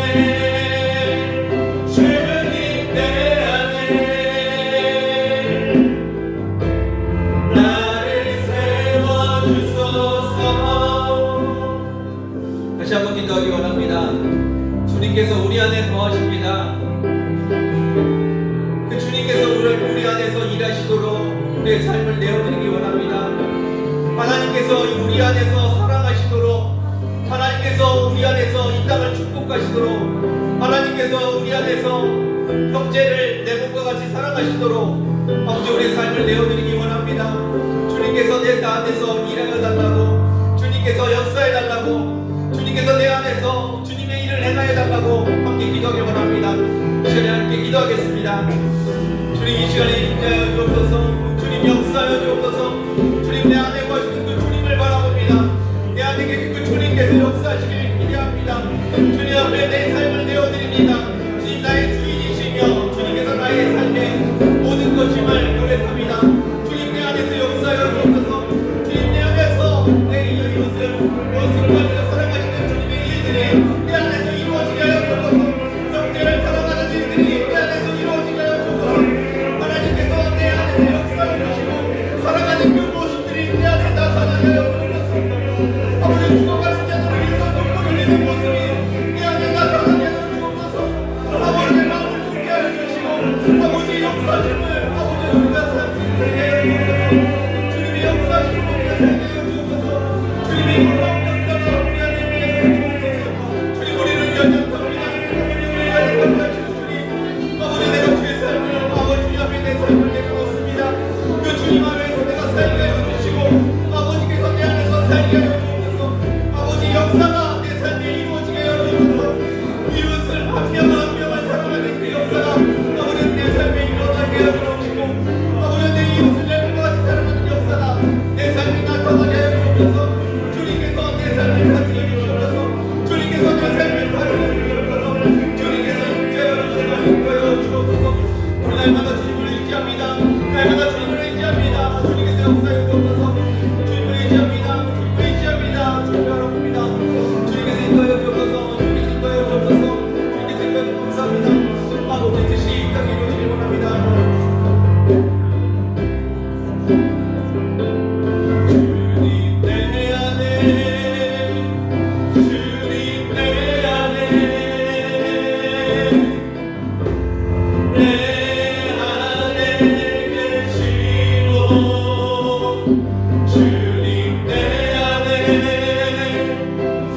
주님 내 안에 나를 세워주소서. 다시 한번 기도하기 원합니다. 주님께서 우리 안에 거하십니다. 그 주님께서 우리 안에서 일하시도록 우리의 삶을 내어드리기 원합니다. 하나님께서 우리 안에서 살아가시도록, 하나님께서 우리 안에서 이 땅을 축복하시도록, 하나님께서 우리 안에서 형제를 내 몸과 같이 사랑하시도록 아버지 우리의 삶을 내어드리기 원합니다. 주님께서 내 안에서 일하여 달라고, 함께하여 주옵소서. 주님 역사하여 주옵소서. 주님 내 안에 거하시는 그 주님을 바라봅니다. 내 안에 계신 그 주님께서 역사하시길 기대합니다. 주님 앞에 내 삶을 내어드립니다. 주님 나의 주인이시며 주님께서 나의 삶의 모든 것임을 고백합니다. 주님 내 안에서 역사하여 주옵소서. 주님 내 안에서 내 이웃을 원수를 가지고 사랑하시는 주님의 일들이 내 안에서 이루어지게 하여 주옵소서. 형제를 사랑하는 일들이 내 안에서 이루어지게 하여 주옵소서. 하나님께서 내 안에서 역사를 주시고 사랑하는 그 모습들이 내 안에 나타나게 하여 주옵소서. 아버지 죽어가는 자들을 위해서 눈물 흘리는 모습이 내 안에 나타나게 하여 주옵소서. 아버지의 마음을 품게 하여 주시고 아버지의 역사심을 아버지 우리가 살게 하여 주옵소서. 주님의 역사심을 우리가 살게 하여 주옵소서. 주님의 놀라운 역사가 우리 안에 임하여 주옵소서. 주님 우리를 연약합니다. 아버지 우리를 연약하시는 주님 아버지 내가 주의 삶을 아버지 앞에 내 삶을 내놓습니다. 그 주님 안에서 내가 살게 하여 주시고 아버지께서 내 안에서 살게 하여 주옵소서. 아버지 역사가 내 삶에 이루어지게 하여 주옵소서. 이웃을 한 명 한 명을 사랑하는 그 역사가 아버지 내 삶에 일어나게 하여 주옵시고 아버지 내 이웃을 내 몸과 같이 사랑하는 역사가 내 삶에 나타나게 하여 주옵소서. 주님께서 내 삶을 다스려 주옵소서. 주님께서 내 삶을 다스려 주옵소서. 주님께서 인자하여 주옵소서. 우리 날마다 주님을 의지합니다. 날마다 주님을 의지합니다. 주님께서 역사해 주옵소서. 주님을 의지합니다. 주님을 의지합니다. 주님을 알아봅니다. 주님께서 인도하여 주옵소서. 주님께서 인도하여 주옵소서. 주님께서 인도하여 주옵소서. 감사합니다. 아버지 뜻이 이 땅에 이루어지길 원합니다. 주님 내 안에 주님 내 안에 내 안에 계시고 주님 내 안에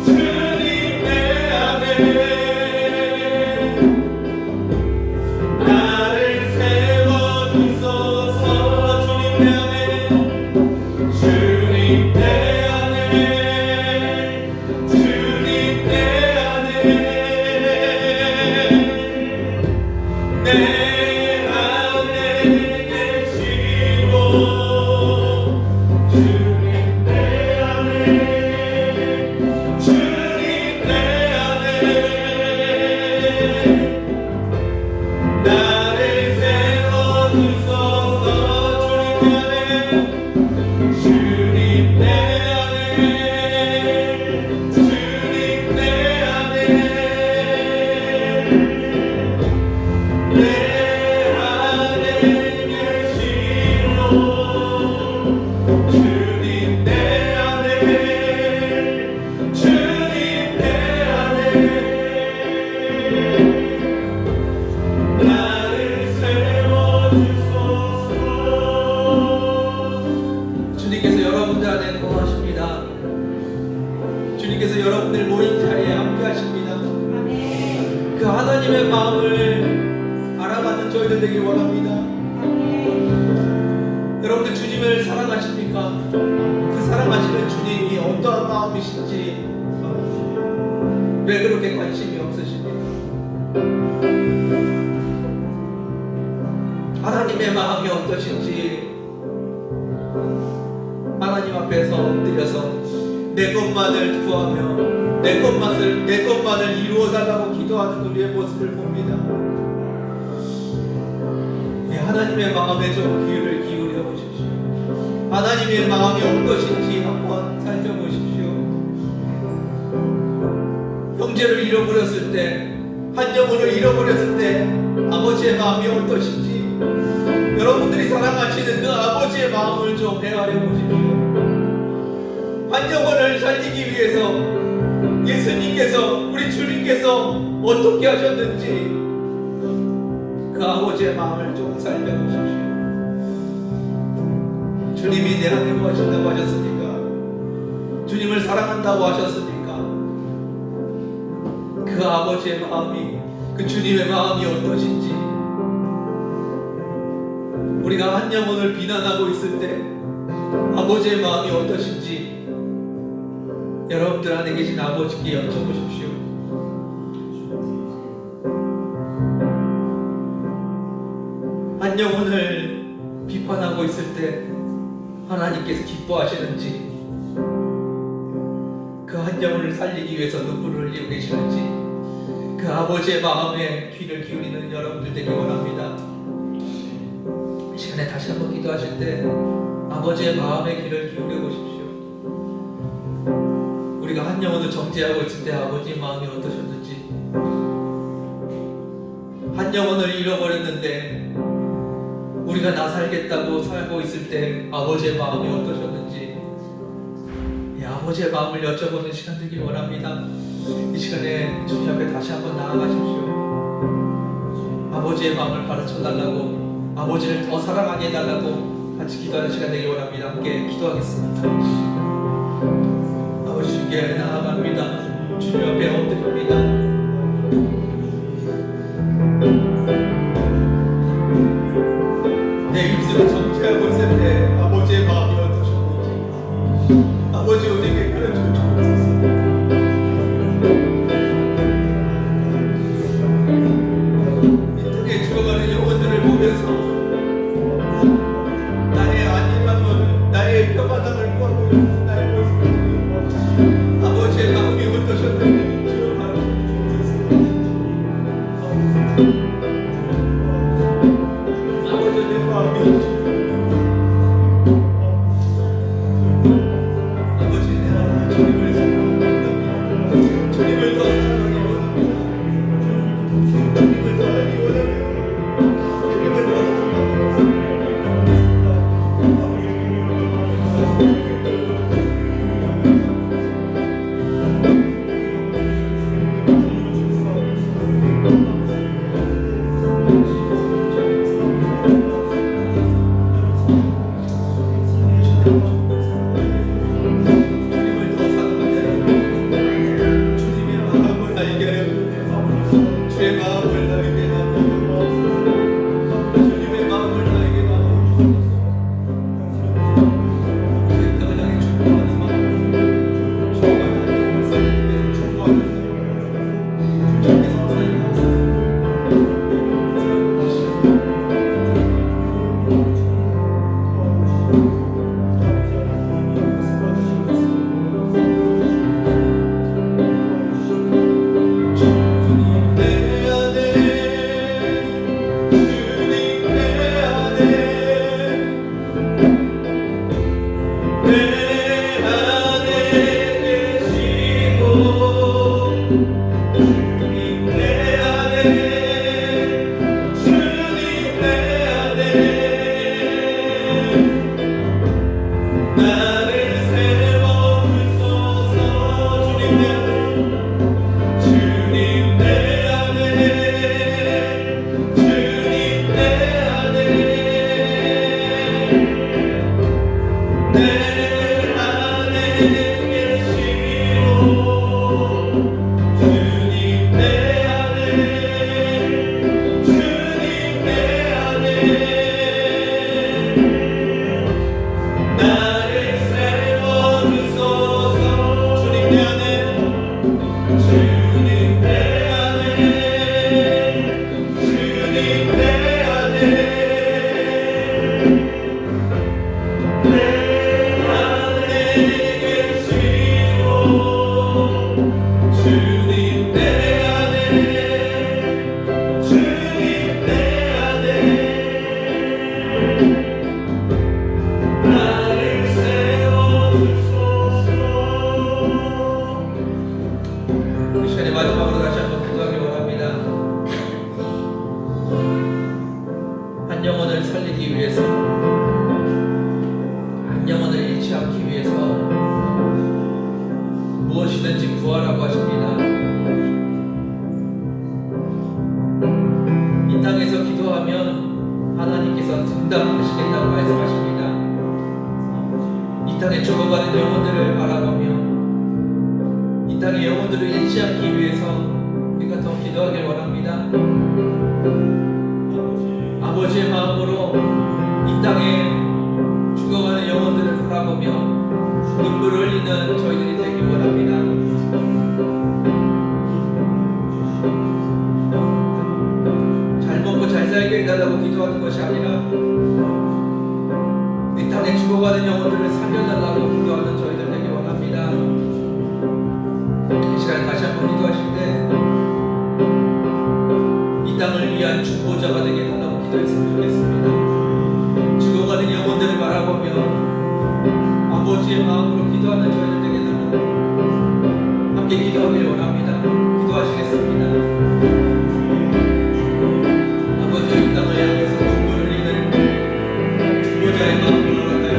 주님 내 안에 나를 세워주소서. 주님 내 안에 주님 내 안에 주님 내 안에 내 안에 계시고 주님 내 안에 주님 내 안에 나를 세워주소서. 주님 내 안에 주님 내 안에 내 안에 계시고 주님 내 안에 주님 내 안에 나를 세워주소서. 주님께서 여러분들 안에 거하십니다. 주님께서 여러분들 모인 자리에 함께하십니다. 그 하나님의 마음을 알아가는 저희들 되길 원합니다. 여러분들 주님을 사랑하십니까? 그 사랑하시는 주님이 어떠한 마음이신지 왜 그렇게 관심이 없으십니까? 하나님의 마음이 어떠신지 하나님 앞에서 엎드려서 내 것만을 구하며 내 것만을 이루어 달라고 기도하는 우리의 모습을 봅니다. 하나님의 마음에 좀 귀를 기울여 보십시오. 하나님의 마음이 어떠신지 한번 살펴보십시오. 형제를 잃어버렸을 때, 한 영혼을 잃어버렸을 때 아버지의 마음이 어떠신지 여러분들이 사랑하시는 그 아버지의 마음을 좀 헤아려 보십시오. 한 영혼을 살리기 위해서 예수님께서, 우리 주님께서 어떻게 하셨는지 그 아버지의 마음을 좀 살펴보십시오. 주님이 내 안에 거하신다고 하셨습니까? 주님을 사랑한다고 하셨습니까? 그 아버지의 마음이, 그 주님의 마음이 어떠신지, 우리가 한 영혼을 비난하고 있을 때 아버지의 마음이 어떠신지 여러분들 안에 계신 아버지께 여쭤보십시오. 한 영혼을 비판하고 있을 때 하나님께서 기뻐하시는지, 그 한 영혼을 살리기 위해서 눈물을 흘리고 계시는지, 그 아버지의 마음에 귀를 기울이는 여러분들 되기 원합니다. 이 시간에 다시 한번 기도하실 때 아버지의 마음에 귀를 기울여 보십시오. 우리가 한 영혼을 정죄하고 있을 때 아버지의 마음이 어떠셨는지, 한 영혼을 잃어버렸는데 우리가 나 살겠다고 살고 있을 때 아버지의 마음이 어떠셨는지, 아버지의 마음을 여쭤보는 시간 되길 원합니다. 이 시간에 주님 앞에 다시 한번 나아가십시오. 아버지의 마음을 가르쳐 달라고, 아버지를 더 사랑하게 해달라고 같이 기도하는 시간 되길 원합니다. 함께 기도하겠습니다. 아버지 주님께 나아갑니다. 주님 앞에 엎드립니다. 내 입술을 정죄하고 있을 때 아버지의 마음이 어떠셨는지 아버지 우리에게 가르쳐 주옵소서. 이 땅에 죽어가는 영혼들을 보면서 나의 안일함을, 나의 평안함을 구하고 있는 나의 모습을 아버지의 마음이 어떠셨는지 주여 가르쳐 주옵소서. 아버지 내 마음이 잘 먹고 잘 살게 해달라고 기도하는 것이 아니라 땅에 죽어가는 영혼들을 살려달라고 기도하는 저희들 되기 원합니다. 이 시간에 다시 한번 기도하실 때 이 땅을 위한 중보자가 되게 해달라고 기도했으면 좋겠습니다. 죽어가는 영혼들을 바라보며 아버지의 마음으로 기도하는 저희들 되게 해달라고 함께 기도하길 원합니다. 기도하시겠습니다. 아버지, 이 땅을 향해서 눈물 흘리는 중보자의 마음으로 할까요?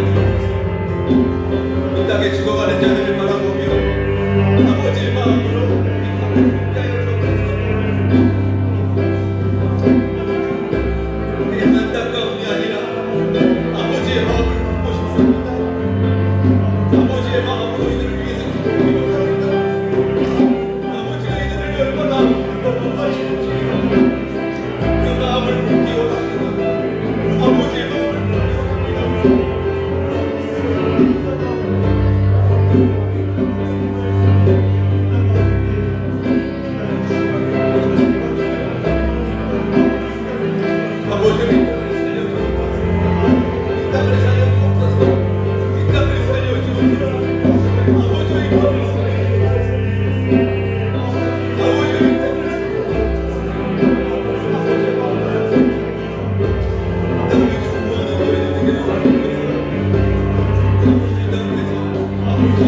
이 땅에 죽어가는 자들을 바라보며 아버지의 마음으로 이 땅을 함께하여 그냥 안타까움이 아니라 아버지의 마음을 품고 싶습니다. 아버지의 마음으로 이들을 위해서 기도하기 원합니다. 아버지가 이들을 얼마나 높아하시는지 그 마음을 품기 원합니다. 아버지의 마음을 품기 원합니다. 아버지를 이 땅을 살려주옵소서. 이 땅을 살려주옵소서. 아버지의 마음을 아버지의 땅을 아버지의 마음을 땅을 중보하는 너희들 되게 아버지 이 땅을 위해서 아버지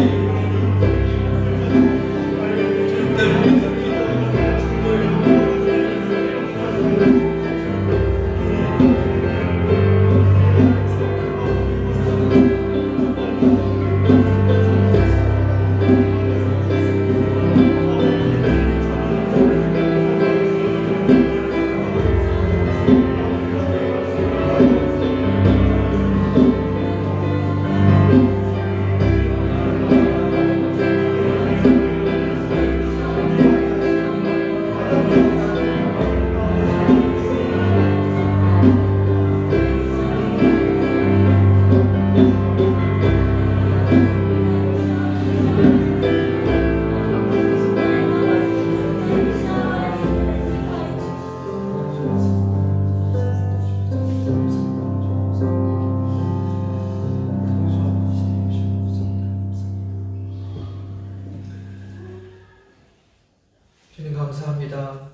주님 감사합니다.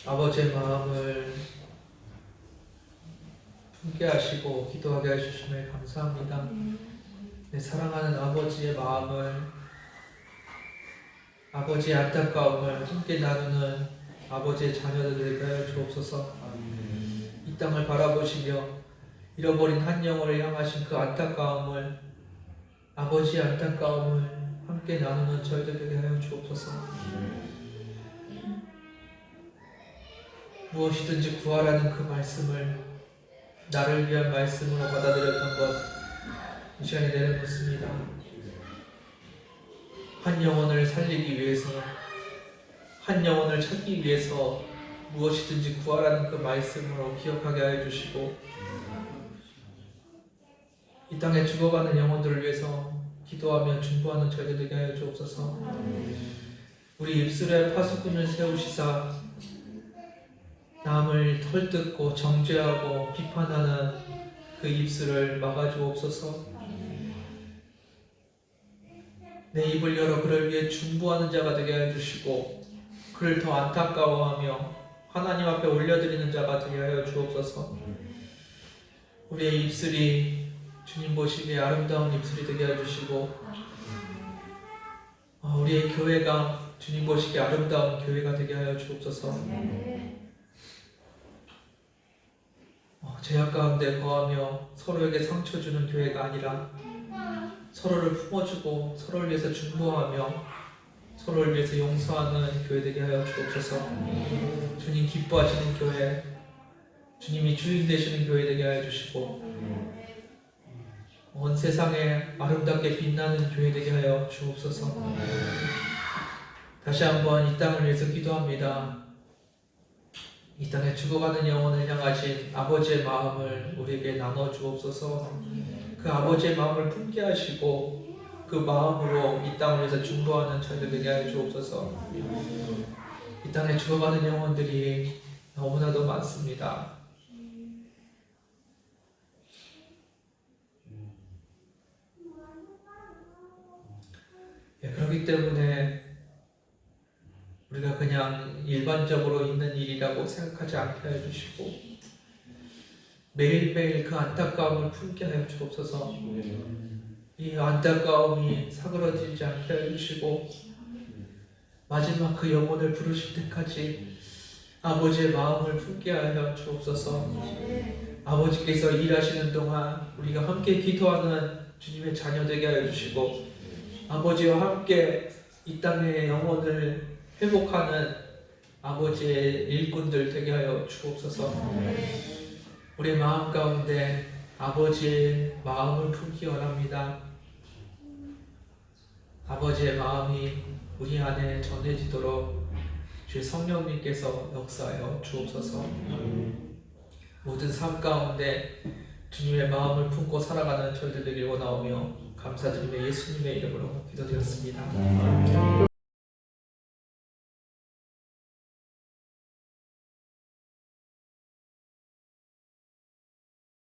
아버지의 마음을 품게 하시고 기도하게 해주심에 감사합니다. 내 사랑하는 아버지의 마음을, 아버지의 안타까움을 함께 나누는 아버지의 자녀들 되게 하여 주옵소서. 이 땅을 바라보시며 잃어버린 한 영혼을 향하신 그 안타까움을, 아버지의 안타까움을 함께 나누는 저희들 되게 하여 주옵소서. 무엇이든지 구하라는 그 말씀을 나를 위한 말씀으로 받아들였던 것 이 시간에 내려놓습니다. 한 영혼을 살리기 위해서, 한 영혼을 찾기 위해서 무엇이든지 구하라는 그 말씀으로 기억하게 하여 주시고, 이 땅에 죽어가는 영혼들을 위해서 기도하며 중보하는 저희들 되게 하여 주옵소서. 우리 입술에 파수꾼을 세우시사 남을 털뜯고 정죄하고 비판하는 그 입술을 막아주옵소서. 내 입을 열어 그를 위해 중보하는 자가 되게 해주시고 그를 더 안타까워하며 하나님 앞에 올려드리는 자가 되게 하여 주옵소서. 우리의 입술이 주님 보시기에 아름다운 입술이 되게 해주시고 우리의 교회가 주님 보시기에 아름다운 교회가 되게 하여 주옵소서. 죄악 가운데 거하며 서로에게 상처 주는 교회가 아니라 서로를 품어주고 서로를 위해서 중보하며 서로를 위해서 용서하는 교회 되게 하여 주옵소서. 주님 기뻐하시는 교회, 주님이 주인 되시는 교회 되게 하여 주시고 온 세상에 아름답게 빛나는 교회 되게 하여 주옵소서. 다시 한번 이 땅을 위해서 기도합니다. 이 땅에 죽어가는 영혼을 향하신 아버지의 마음을 우리에게 나눠 주옵소서. 그 아버지의 마음을 품게 하시고 그 마음으로 이 땅을 위해서 중보하는 저희들 되게 하여 주옵소서. 이 땅에 죽어가는 영혼들이 너무나도 많습니다. 그렇기 때문에 우리가 그냥 일반적으로 있는 일이라고 생각하지 않게 해주시고 매일매일 그 안타까움을 품게 하여 주옵소서. 이 안타까움이 사그러지지 않게 해주시고 마지막 그 영혼을 부르실 때까지 아버지의 마음을 품게 하여 주옵소서. 아버지께서 일하시는 동안 우리가 함께 기도하는 주님의 자녀 되게 하여 주시고 아버지와 함께 이 땅의 영혼을 회복하는 아버지의 일꾼들 되게 하여 주옵소서. 우리의 마음 가운데 아버지의 마음을 품기 원합니다. 아버지의 마음이 우리 안에 전해지도록 주 성령님께서 역사하여 주옵소서. 모든 삶 가운데 주님의 마음을 품고 살아가는 저희들 되길 원하오며 감사드리며 예수님의 이름으로 기도드렸습니다.